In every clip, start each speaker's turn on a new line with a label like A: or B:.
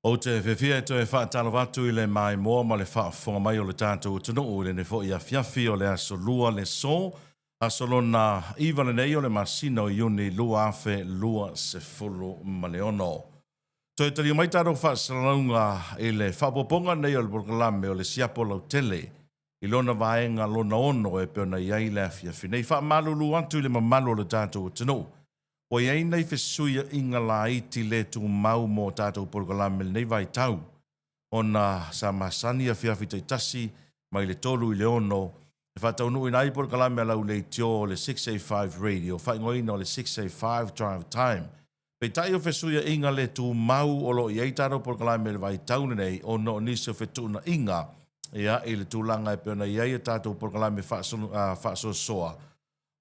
A: O te whewhia e toi whaatalo watu I le mai moa ma le whaafonga mai o le tātou tunu o le ne fo I a whiawhi o le aso lua le so, aso lona iwa le nei o le masino Iuni lua afe lua se fulu ma le ono. Toi tari o mai tātou whaasalaunga I le whaapoponga nei o le porkalame o le Siapo Lautele, I lona vaenga lona ono e peona iai le whiawhi. Nei whaamalulu atu I le mamalu o le tātou tunu. O iei nei whesuia inga la iti le tu mau mo tātou porkalame nei vai tau. Ona sa masani a whiawhi te tasi, mai le tolu I le ono. E whatau nui nai porkalame a lau le tio o le 685 radio, whaingoina o le 685 drive time. Pei tai o whesuia inga le tu mau o lo iei tātou porkalame le vai tau nei, o no nisi o whetuna inga, ia I le tūlanga e peona iei tātou porkalame whaaso soa.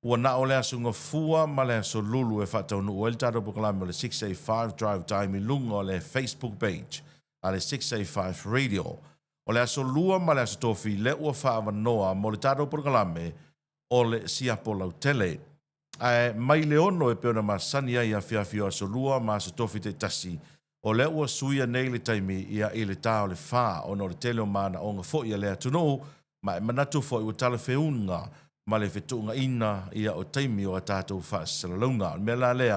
A: Ua na o le asunga fua ma le aso lulu e whatau nu o el tātou pokalame o le 685 Drive Time I lunga o le Facebook page a le 685 Radio. O le aso lua ma le aso tofi le ua whaava noa mo le tātou pokalame o le Siapo Lautele. Mai le ono e peona masani ai a whiawhi o aso lua ma aso tofi te tasi o le ua suia nei le taimi ia I le tā o le wha o no le tele o mana o ngā fo ia le atunu ma e manatu fo I ua tala whiunga ma le whetunga ina ia o taimi o a tātou whaasalalunga. Mea la lea,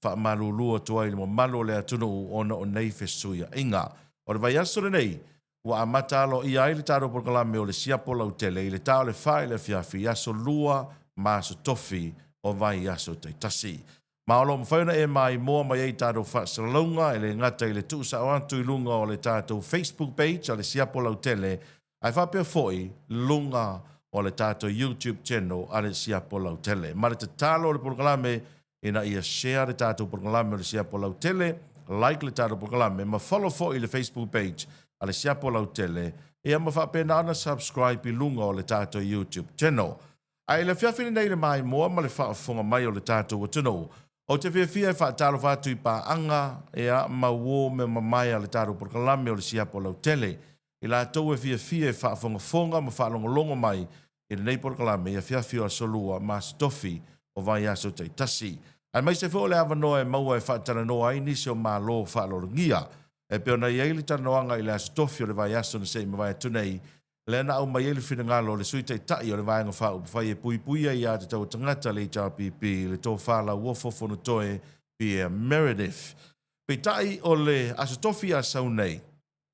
A: whaamalulua tua I le mo malo lea tunu ona o nei whesuia inga. O le vai asore nei, ua amatalo ia I le tātou porkalame o le Siapo Lautele, I le tāo le whae le whiawhi, aso lua, ma aso tofi, o vai aso te tasi. Ma olo mwhauna e mai moa mai ei tātou whaasalalunga, e le ngata I le tuusa o antu I lunga o le tātou Facebook page, a le Siapo Lautele, ai whapea foi lunga o le tātou YouTube channel a le Siapo Lautele. Ma le te talo o le porkalame ina ia share le tātou porkalame o le Siapo Lautele, like le tātou porkalame, ma follow fo I le Facebook page a le Siapo Lautele, ia ma whapena ana subscribe I lunga o le tātou YouTube channel. Ai le whiawhine nei le mai moa ma le whaafonga mai o le tātou atunu. O te whiawhia e whaatalo whātui pā anga, ea ma uo me mamai a le tātou porkalame o le Siapo Lautele. I la tau e whiawhia e whaafonga ma whaalongolongo mai I le nei porkalame ia whiawhia a solua ma stofi o vai aso te tasi. Ai mai se fo le awanoa e maua e whaatana noa ai nisi o mā lo whaalorongia. E peona I eili tanoanga I le aso tofi o le vai aso na sei ma vai atunei. Le na au mai eili whina ngalo le sui te tai o le vai anga whao whai e pui pui ai a te tau tangata le HRPP le tō whala uofofo no toe Pierre Meredith. Pe tai o le aso tofi a sau nei.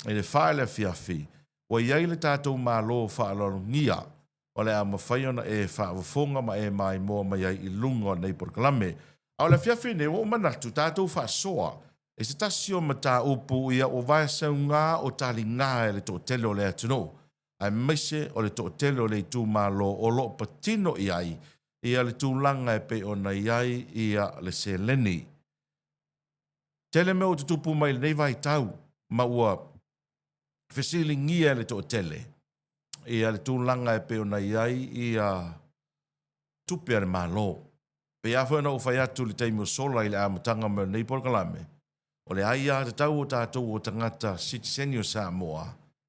A: I le whae le whiawhi. Wa iei le tātou mā lo whaalorongia. O le a mawhaiona e whaawafonga ma e mai moa mai ai I lunga nei porkalame. Au le whiawhi ne o manatu tātou whaasoa. E se tasio ma tā upu ia o vai sau ngā o tali ngā e le tō tele o le atunu. Ai meise o le tō tele o le tū malo o lo patino I ai. Ia le tūlanga e pe o na iai ia le se leni. Tele me o te tupu mai nei vai tau. Ma ua whesilingia le tō tele. Ia le tūlanga e peo na iai ia tupea le malo. Pe a whena o whai atu le teimi o sola I le amatanga me nei porkalame. O le aia te tau o tātou o tangata citizeni o Samoa.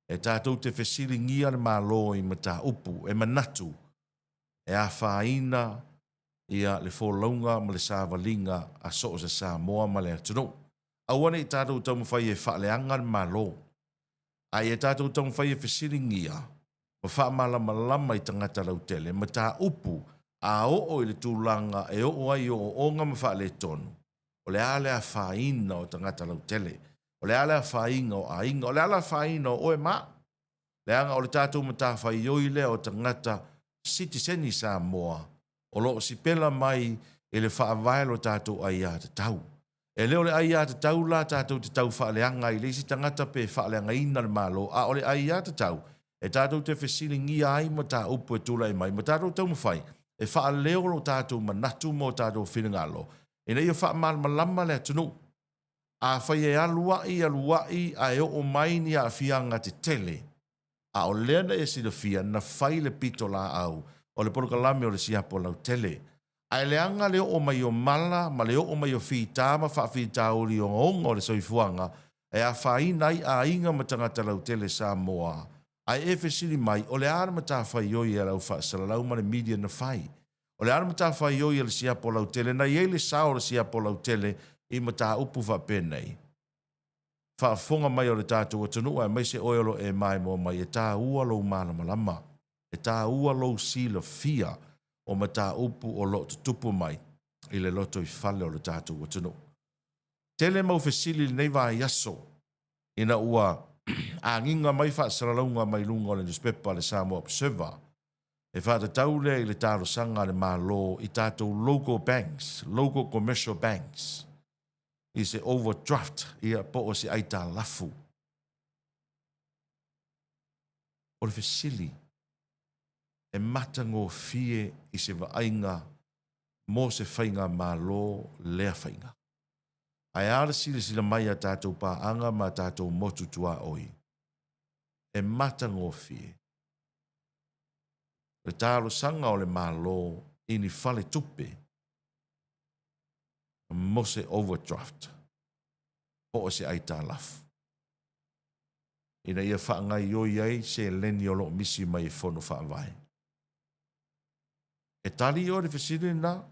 A: E tātou te whesili ngia le malo I mata upu, e manatu. E a whaina ia le wholaunga ma le sāwalinga a so o se Samoa ma le atunu. Awane I tātou tau mwhai e whaaleanga le malo. Ai e tātou tau mwhai e whesili ngia. Ma whaamalama I tangata Lautele, ma tā upu a o I le tūlanga e o ai o onga ma whaale tonu. O le ale a whaina o tangata Lautele. O le ale a whainga o ainga. O le ale a whaina o e ma. Le anga o le tātou ma tā whaioile o tangata citizeni Samoa. O lo si pela mai e le whaavailo tātou ai a te tau. E leo le ai a te tau la tātou te tau whaaleanga I le si tangata pe whaaleanga ina le malo. A o le ai a te tau. E tātou te whesili ngia ai ma tā upu e tūlai mai. Ma tātou tau mawhai. E wha leo lo tātou manatu mo tātou whinangalo. E nei o wha malama le atunu. A whai e aluai a e o mai ni a whianga te tele. A o lena e sila whia na whai le pito la au. O le porkalame o le Siapo Lautele. A e leanga leo o mai o mala ma leo o mai o whita ma wha whita ori o ngonga o le soifuanga. E a whai nai a inga ma tangata Lautele Samoa. Ai e whesiri mai, o le arama tā whai oi e lau whaasalau ma le media na whai. O le arama tā whai oi e le Siapo Lautele, na i e le sao le Siapo Lautele I ma tā upu wha penei. whaafonga mai o le tātou atunua, mai se oelo e mai mo mai e tā ua lo malama. E tā ua lo sila fia o ma tā upu o lo tutupu mai i le loto i fale o le tātou atunua. Tele mau fesili nei vai yaso ina ua anginga mai whaasaralaunga mai lunga o le newspaper le Samoa Observer. E whaatau le i le tāro sanga le malo i tātou local banks, local commercial banks. I se overdraft i a po o se aita lafu. O le fesili e matango fie i se waainga mo se whainga malo lea whainga. Ai ala sila mai a tātou paanga ma tātou motutua oi. E matango fie. Le tālo sanga o le malo i ni fale tupe. Mo se overdraft. Po o se aita lafu. Ina ia whaanga i oi ai se leni o lo misi mai fono whaavai. E tali o le fesile na,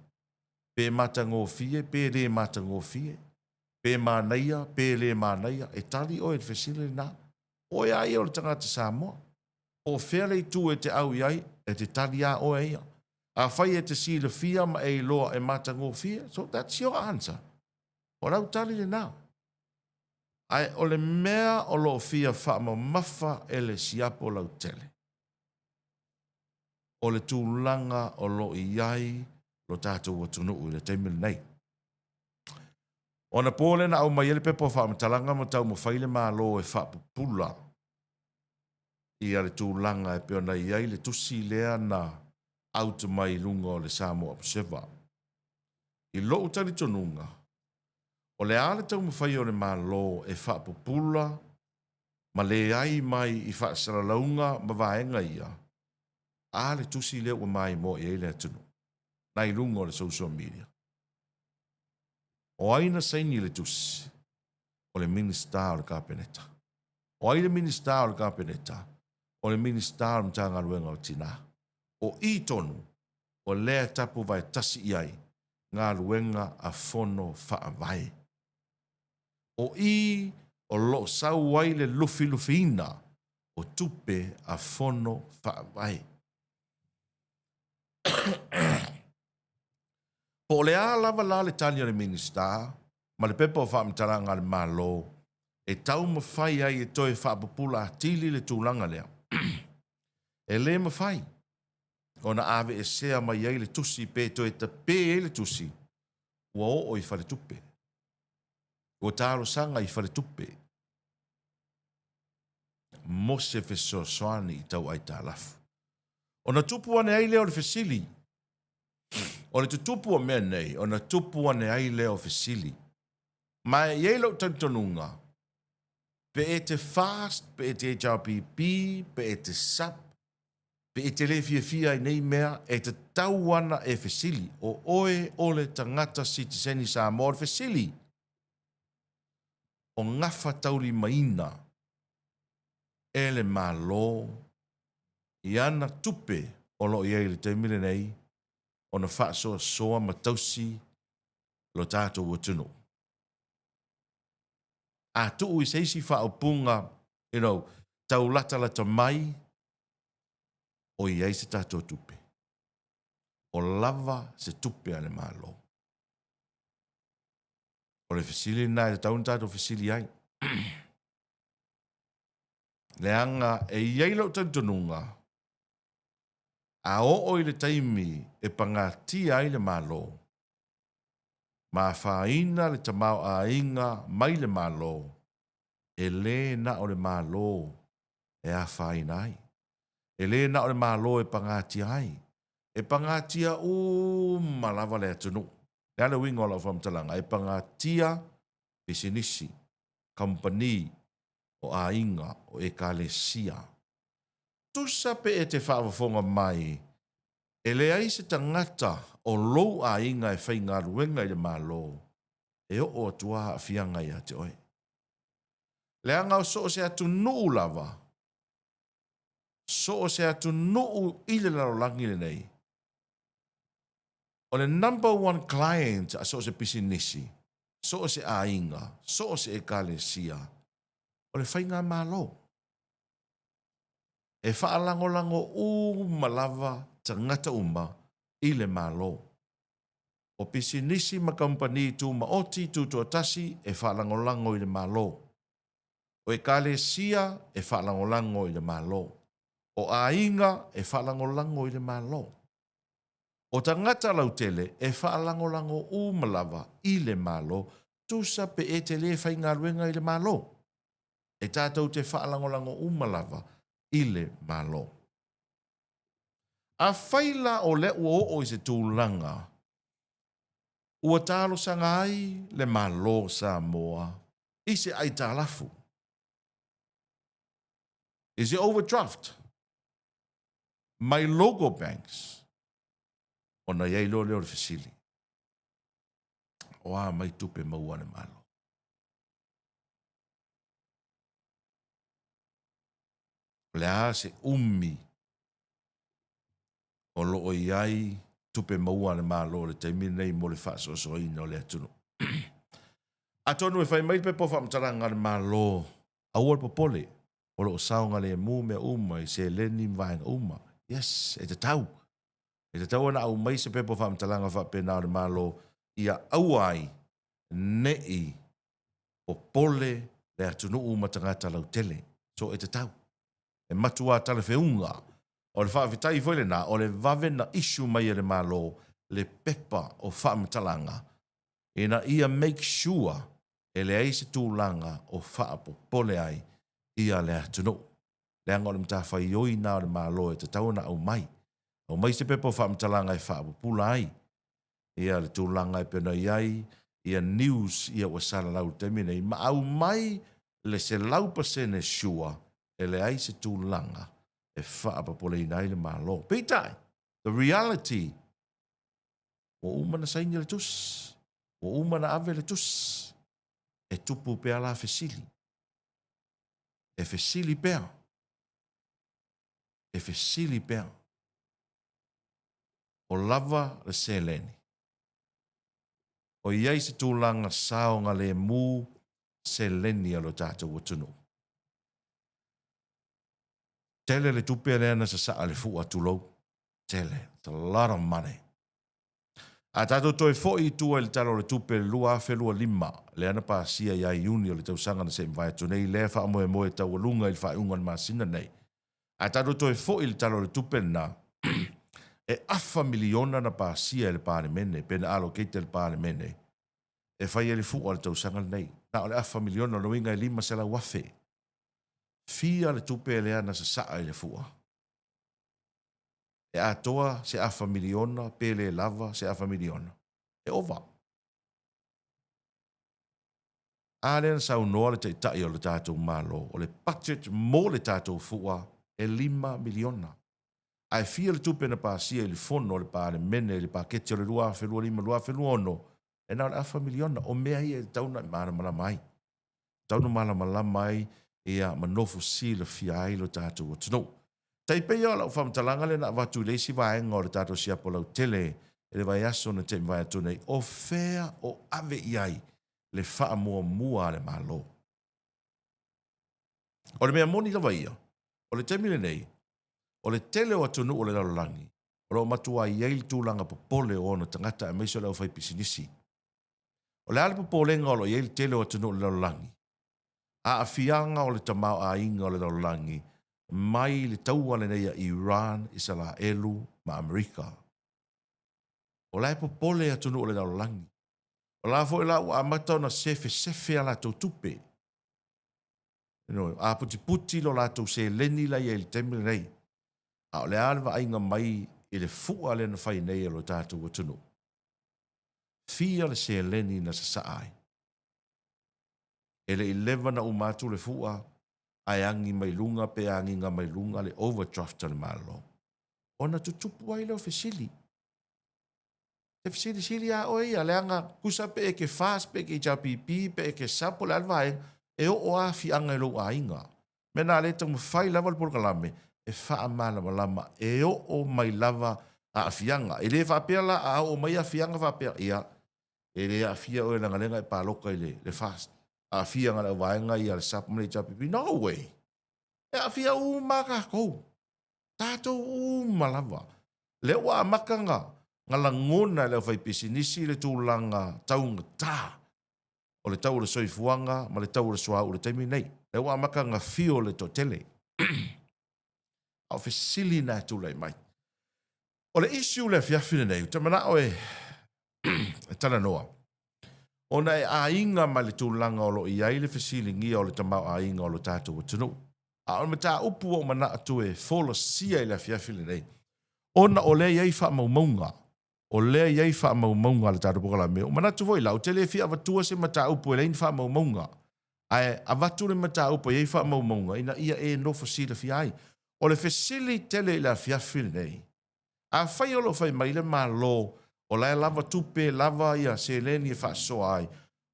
A: pe matango fie, pe le matango fie, pe manaia, pe le manaia, e tali o le fesile na, o ai o le tangata Samoa, o whele i tu e te au iai, e te tali a o eia. A whai e te sile fia ma e loa e matango fie, so that's your answer. O rau tali le na. Ai o le mea o lo fia whaama mafa e le Siapo Lautele. O le tūlanga o lo iai lo tātou atunu i le teimil nei. O na pōle na au mai ele pepo whaamatalanga ma tau mo whaile maa lo e whaapupula. I a le tūlanga e peo na iai le tusi lea na auta mai lunga o le Samoa Observer. I lo utari tonunga. O le ale tau mo whai o le maa lo e whaapupula ma le ai mai i whaasaralaunga ma vaenga ia. A le tusi leo o mai mo i ele atunu. Nai lunga o le social media. O aina saini le tusi. O le minista o le kapeneta. O aina minista o le kapeneta. O le minista o mtanga luenga o tina. O i tonu. O lea tapu vai tasi iai. Ngā luenga a fono whaavai. O i o lo sau wai le lufi lufina. O tupe a fono whaavai. Po le a lava la le tali le minista, ma le pepa o whaamitaranga le malo, e tau mawhai ai e toi whaapupula atili le tūlanga lea. E le mawhai, o na ave e sea mai ai le tusi pe toi ta pe e le tusi, ua o i whare tupe. O tāro sanga i whare tupe. Mo se feso soani i tau ai tā lafu. O na tupu ane ai leo le fesili. O le tutupu o mea nei, o na tupu ane ai leo fesili. Ma e iei lau tantonunga. Pe e te fast, pe e te HRPP, pe e te SAP, pe e te le fia i nei mea, e te tauana e fesili. O oe o le tangata sitiseni sa mor fesili. O ngafa tauri maina. E le malo. I ana tupe o lo iei le teimile nei. O na whaasoa soa matausi lo tātou atunu. A tuu i seisi whaapunga, tau lata mai, o iei se tātou tupe. O lava se tupe ane malo. O le fesili nai, le taun tātou fesili ai. Leanga e iei lau tantununga, a o i le taimi e pangatia ai le malo. Ma whaina le tamau a inga mai le malo. E le na o le malo e a whaina ai. E le na o le malo e pangatia ai. E pangatia malava le atunu. E ale wingo la whamtalanga. E pangatia bisinisi, company o a inga o e kalesia. Tusa pe e te whawafonga mai. E le ai se tangata o lou a inga e whainga ruenga i le malo. E o atua a fianga i a te oe. Le anga o so se atu nuu lava. So se atu nuu i le larolangi le nei. O le number one client a so se pisinisi. So se a inga. So se e kalesia. o le whainga mālo. E whaalangolango malava tangata uma i le mālo. O pisi nisi ma kampani tu ma oti tu tuatasi e whaalangolango i le mālo. O e kale sia e whaalangolango i le mālo. O ainga e whaalangolango i le mālo. O tangata lautele e whaalangolango malava i le mālo tusa pe e te le whainga ruenga i le mālo. E tātou te whaalangolango malava i le mālo. A whaila o le ua o i se tūlanga. Ua tālo sanga ai le mālo sa moa. I se ai tālafu. Is it overdraft? My logo banks. O na iei leo le fasili. O a mai tupe maua le mālo. Le a se umi. O loo iai tupe maua le mālo le taimi nei mo le whaaso so ina o le atunu. A tonu e whai mai pe po whaamtaranga le mālo. A ua popole. O loo saunga le mu mea uma i se leni vaenga uma. Yes, e te tau. E te tau ana au mai se pe po whaamtaranga whapena le mālo ia auai nei popole le atunu uma tangata lautele. So e te tau. E matua tale whiunga. O le whaawitai whaile na, o le vave na isu mai e le mālo, le pepa o whaamutalanga. E na ia make sure e le eise tūlanga o whaapopole ai ia le atunu. Le anga o le mta whai oi na o le mālo e te tauna au mai. Au mai se pepa o whaamutalanga e whaapopula ai. Ia le tūlanga e pena iai, ia news ia wasala lau temine. Ma au mai le se laupasene sure e le eise tūlanga. E whaapapole i nei le mālo. Peitai, the reality. O umana saini le tus. O umana ave le tus. E tupu pea la fesili. E fesili pea. E fesili pea. O lava le seleni. O iei se tūlanga saonga le mu seleni alo tātou watunu. Tele le tupe le ana sa saa le fua tulou. Tele. It's a lot of money. A tato toi foi tua le talo le tupe le lua afe lua lima. Le ana pa sia ia Iuni o le tausanga na se mvai tunei le wha moe moe tau alunga il wha unga na masina nei. A tato toi foi le talo le tupe na e afa miliona na pa sia le pare mene, pena allocated le pare mene. E whai ele fua le tausanga nei. Na o le afa miliona lo inga e lima se la wafe. Fia le tupe le ana sa saa le fua. E atoa se afa miliona, pele lava se afa miliona. E ova. Alen sa unoa le te tai o le tātou malo, o le budget mo le tātou fua e 5 miliona. Ai fia le tupe na pāsia le fono le pāre mene, le pākete o le lua whelua ono, e nao le afa miliona, o mea ia e tauna i mara mai. Tauna mala mai, ia manofu si le fia ai lo tātou o tino. Taipei o lau whamtalanga le na watu leisi vaenga o le tātou Siapo Lautele e le vai aso na te vai atu nei o fea o ave iai le wha mua le malo. O le mea moni lawa ia, o le temile nei, o le tele o atunu o le lalolangi, o lo matua iai le tūlanga popole o na tangata e meiso leo whai pisinisi. O le ale popolenga o lo iai le tele o atunu o le lalolangi. A afianga o le tamau a inga o le lalolangi, mai le taua le neia Iran, Israelu, ma Amerika. O lai popole atunu o le lalolangi. O la fo ila ua amata na sefe ala tau tupe. A puti lo la tau se leni la ia il temile nei. A o le alwa ainga mai i le fua le na whai nei alo tātou atunu. Fia le se leni na sa saai. E le 11 na umatu le fua, ai angi mai lunga pe angi nga mai lunga le overdraft le malo. Ona tutupu ai leo fesili. Te fesili sili a oi, a leanga kusa pe eke fast, pe eke japipi, pe eke sapo le alwae, e o a fi anga lo a inga. Mena le tang mawhai lava le polkalame, e faa malama, e o mai lava a fianga. E le whapea la a o mai a fianga whapea ia, e le a fia o e langalenga e paloka i le fast. a fia ngana vaenga i al sap mle chapipi. No way. E a fia maka kou. Tato malava. Le wa makanga. Ngala ngona le fai pisinisi le tūlanga taunga tā. O le tau le soifuanga, ma le tau le soa o le taimi nei. Le wa makanga fio le totele. Au fesili na tūlai mai. O le issue le fiafine nei, tamana o e tala noa. Ona e a inga ma le tūlanga o lo i ai le fesili ngia o le tamau a inga o lo tātou o tunu. A o mata upu o mana atu e fola sia i le fiafine nei. Ona o le iai wha maumaunga. O le iai wha maumaunga le tātou pokala me. O mana tu voi lau, te le fia avatua se mata upu e lein wha maumaunga. Ai avatu le mata upu e iai wha maumaunga. Ina ia e no fasila fia ai. O le fesili tele i le fiafine nei. A whai olo whai mai le malo o lai lava tupe lava ia se leni e wha soa ai.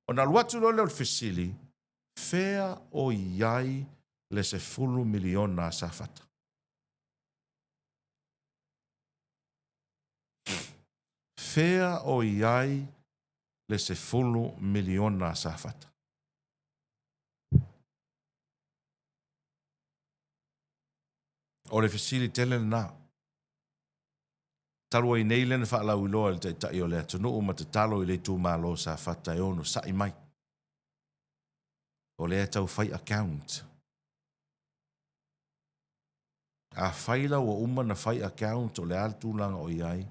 A: O na luatu lo leo fesili, fea o iai le se fulu miliona sa fata. Fea o iai le se fulu miliona sa fata. O le fesili tele na. Talo i nei lena wha lau iloa le tai o le atunu o ma te talo i le tū malo sa fata e ono sa i mai. O le tau whai account. A whaila o uma na whai account o le altu langa o iai,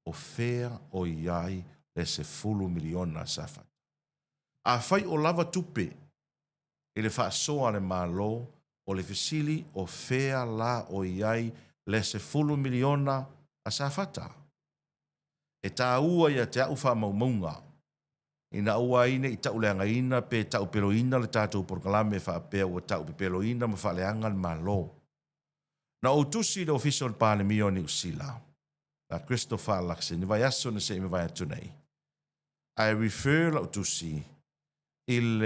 A: o fea o iai le se fulu miliona sa fata. A whai o lava tupe i le wha soa le malo o le fesili o fea la o iai le se fulu miliona a sa fata. E tā ua ia te au wha maumaunga. Ina ua ine i tau leanga ina pe tau peloina le tātou porkalame wha apea ua tau peloina ma wha leanga le malo. Na o tusi le official palemio ni usila. La Christopher Lakse ni vai aso na se me vai atu nei. I refer la o tusi il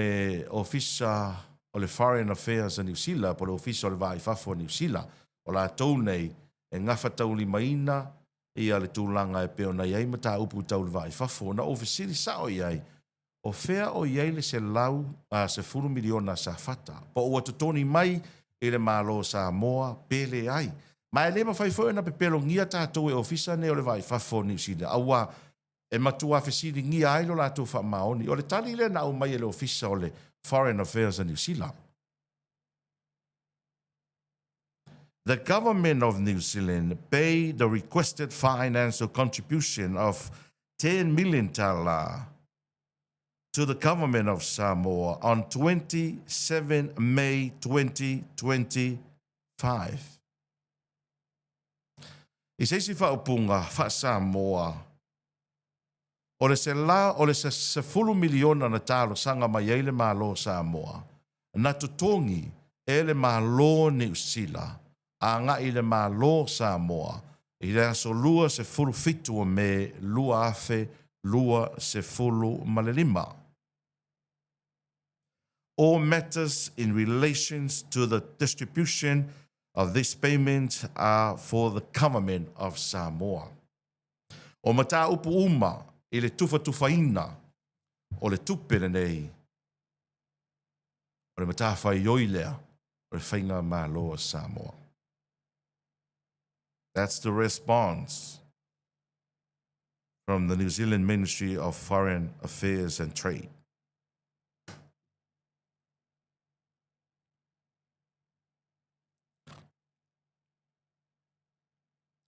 A: official o le Foreign Affairs a New Zealand po le official vai fafo New Zealand o la tau nei e ngafa tau li maina ia le tūlanga e peo na iai mata upu tau le vai fafo na ofisiri sao iai o fea o iai le se lau a se furu miliona sa fata po ua tutoni mai i le malo sa moa pele ai ma e le mawhai fo na pe pelo ngia tātou e ofisa ne o le vai fafo New Zealand aua e matua fesiri ngia ai lo la tu wha maoni o le tali le na au mai e le ofisa o le Foreign Affairs a New Zealand. The government of New Zealand paid the requested financial contribution of 10 million tala to the government of Samoa on 27 May 2025. I seisi whaupunga wha Samoa o le se la o le se fulu miliona na talo sanga mai eile malo Samoa na tutongi ele malo New Zealand a ngā i le malo Samoa, i le aso lua se fulu fitu me lua afe lua se fulu malelima. All matters in relations to the distribution of this payment are for the government of Samoa. O mata upu uma i le tufaina o le tupere nei, o le mata whai oilea o le whainga malo Samoa. That's the response from the New Zealand Ministry of Foreign Affairs and Trade.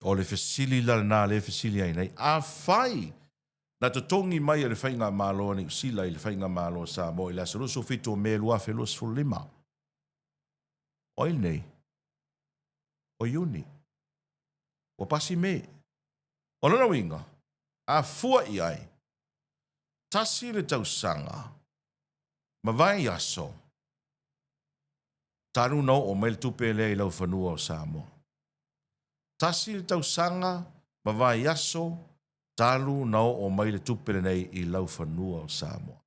A: O le fesili la na le fesili ai nei a fai na to tongi mai le fainga malo ni sila le fainga malo sa mo ila so so fito me lua felos fulima. O nei. O Iuni. O pasi me. O lona winga. A fua i ai. Tasi le tausanga. Ma vai aso. Taru no o mel tupe le ila fanua o Samoa. Tasi le tausanga. Ma vai aso. Talu no o mai le tupe nei i lau fanua o Samoa.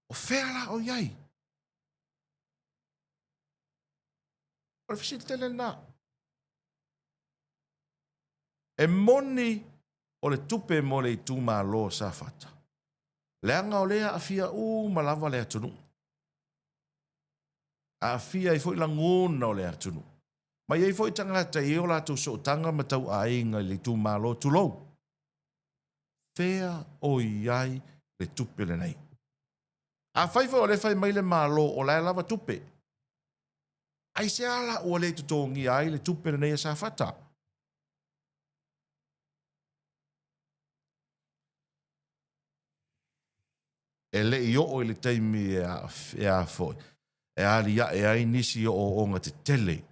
A: O fea o iai. O le fisitele na. E moni o le tupe mo le tū malo sa fata. Leanga o lea a fia malava lea tunu. A fia i foi langona o lea tunu. Ma iei foi tangata i o lātou so tanga matau a inga le tu malo tu lou. Fea o iai le tupe le nei. A fai o le fai mai le malo o la lava tupe. Ai se ala o le tutongi ai le tupe le nei sa fata. E le i o le taimi e a foi. E ali ia e ai nisi o nga te tele.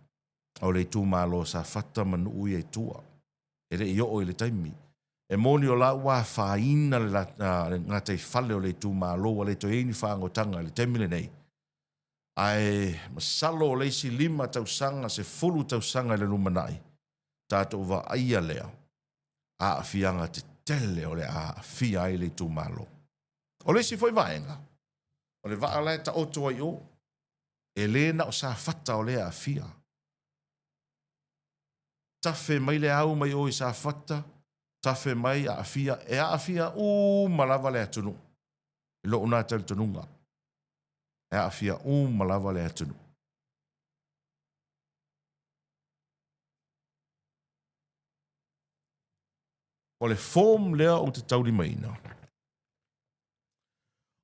A: O le tu malo sa fata manu ui e tua. E le i o le taimi. E moni o la ua whaina le ngā te whale o le tu malo o le to eini whaangotanga le taimi le nei. Ai masalo o leisi 5 tausanga se 10 tausanga le lumanai. Tātou wa aia lea. A fianga te tele o le a fia ai le tu malo. O leisi foi vaenga. O le vaa lai ta oto ai o. E lena o sa fata o le a fia. Tafe mai le au mai o i sa fata. Tafe mai a fia. E a fia malava le atunu. I lo una tali tununga. E a fia malava le atunu. O le form lea o te tauri maina.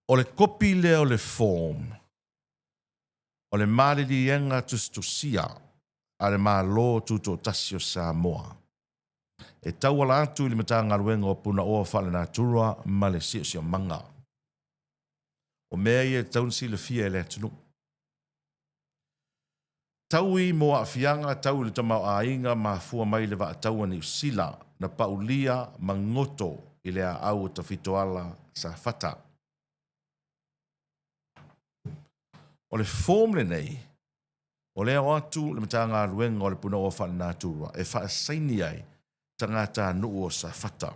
A: O le kopi lea o le form. O le mariri enga tustusia. A le malo tuto tasio Samoa. E tau ala atu i le mata ngaruenga o puna oa whale nā turua ma le sio manga. O mea i e taunsi le fia e le atunu. Tau i mo a fianga tau i le tamau a inga ma fua mai le wa taua ni usila na paulia mangoto i le a au o tawhitoala sa fata. O le form le nei, o le au atu le mata ngaruenga o le puna oa whale nā turua e wha saini ai tangata nuu o sa fata.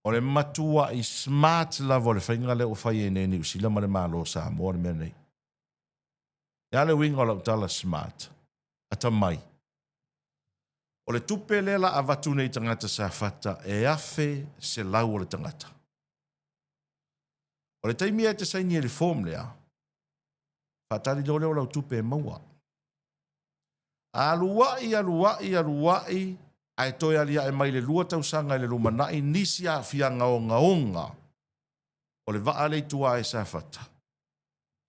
A: O le matua i smart lava o le whainga le o whai e neni usila ma le malo sa mo le mea nei. E ale winga o Lautele smart. Ata mai. O le tupe le la avatu nei tangata sa fata e afe se lau o le tangata. O le taimi e te saini e le form lea. Fatari lole o lau tupe e maua. Aluai, ai toi alia e mai le lua tausanga le lumanai nisi a fia ngaonga. O le vaa le tua e sa fata.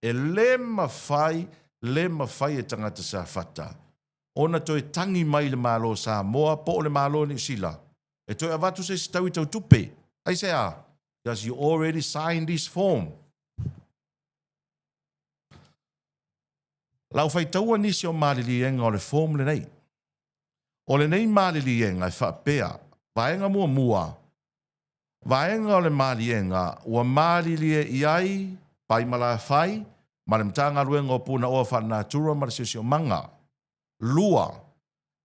A: E le mawhai e tangata sa fata. Ona toi tangi mai le malo sa moa po le malo ni sila. E toi avatu se stawi tau tupe. Ai se a. Because you already signed this form. Lau fai taua nisi o malilienga o le form le nei. O le nei malilienga e whapea. Vaenga mua. Vaenga o le malienga ua malilie iai pai mala fai. Ma le mtanga ruenga o puna oa whanatura ma le sio manga. Lua.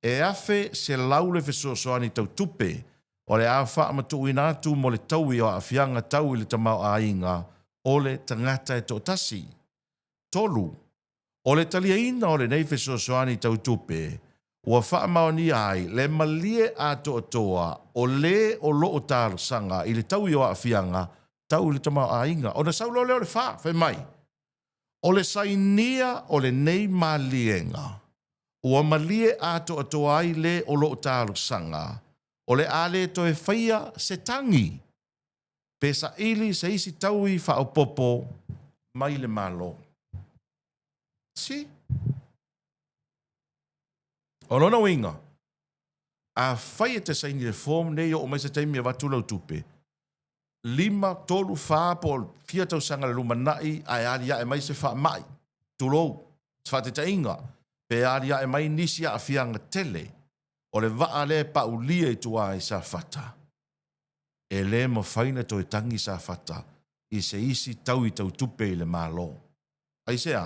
A: E afe se laule fesosoani tau tupe. O le awha amatu inatu mo le taui o awhianga tau i le tamau a inga. O le tangata e tōtasi. Tolu. O le taliaina o le nei fesosoani tau tupe. Ua whaamaoni ai le malie a toa o le o loo tāru sanga i le tau i o awhianga tau i le tamau a inga. O na saulo leo le wha, whai mai. O le sainia o le nei malienga. Ua malie a toa ai le o loo tāru sanga. O le ale to e whaia se tangi. Pesa ili se isi tau i whaopopo mai le malo. Si? O lona winga. A whaia te saini le form nei o mai se taimi a watu lau tupe. 5 tolu whaapo fia tau sanga le lumanai ai aria e mai se wha mai. Tulou. Wha te tainga. Pe aria e mai nisi a fianga tele. O le vaa le pa ulia i tua i sa fata. E le mo whaina to e tangi sa fata. I se isi tau i tau tupe i le malo. Ai se a.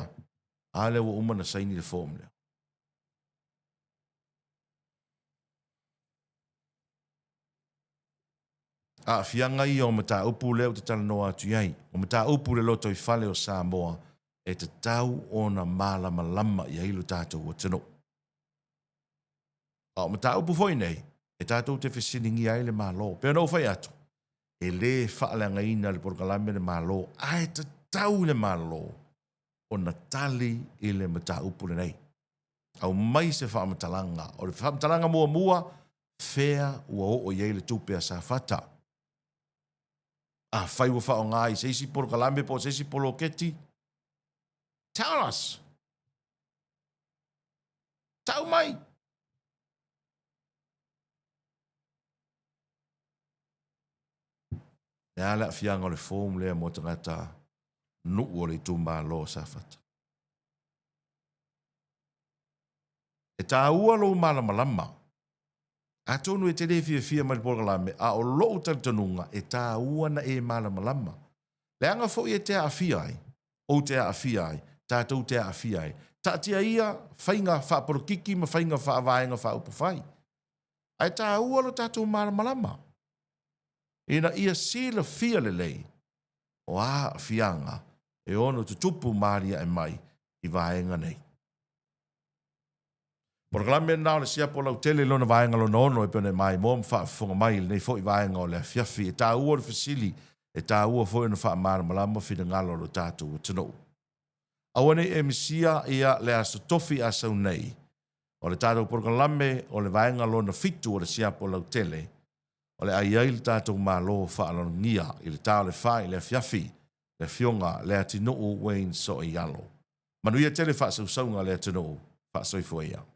A: Ale wa umana saini le form lea. A fianga i o mata upu leo te tala noa atu iai. O mata upu le loto i fale o Samoa. E te tau o na malama i ailu tātou o tino. O mata upu foi nei. E tātou te whisiningi ai le malo. Pea no whai atu. E le whaalanga ina le porkalame le malo. Ai ta tau le malo. O na tali i le mata upule nei. Au mai se whaamatalanga. O le whaamatalanga mua mua, whea ua o iei le tupea sa whata. A whai ua whao ngai, seisi porkalame po seisi polo keti. Tell us. Tau mai. E ala fianga o le foam lea mo tangata nuu o le tumba lo sa whata. E tā ua lo malamalama. A tonu e te rewhia fia mai porkalame, a o loo tanunga e tā ua na e malamalama. Le anga fo i e te a fia ai, o te a fia ai, tātou te a fia ai. Tā tia ia, whainga whaaporokiki, ma whainga whaavaenga whaupawhai. Ai tā ua lo tātou malamalama. Ina ia sila fia le lei, o a fianga, e ono tutupu maria e mai, i vaenga nei. Porkalame nao le Siapo Lautele lona vaenga lo nono e pene mai mo whaafonga mai nei fo i vaenga o le fiafi. E tā ua le fasili, e tā ua fo ina wha malama whina ngalo lo tātou tino. Awane e misia ia le aso tofi asau nei. O le tātou porkalame o le vaenga lona fitu o le Siapo Lautele. O le ai le tātou malo whaalongia i le tāo le whai le fiafi, le fionga le atino o Wayne so i alo. Manuia tele wha saunga le atino o wha soifo ia.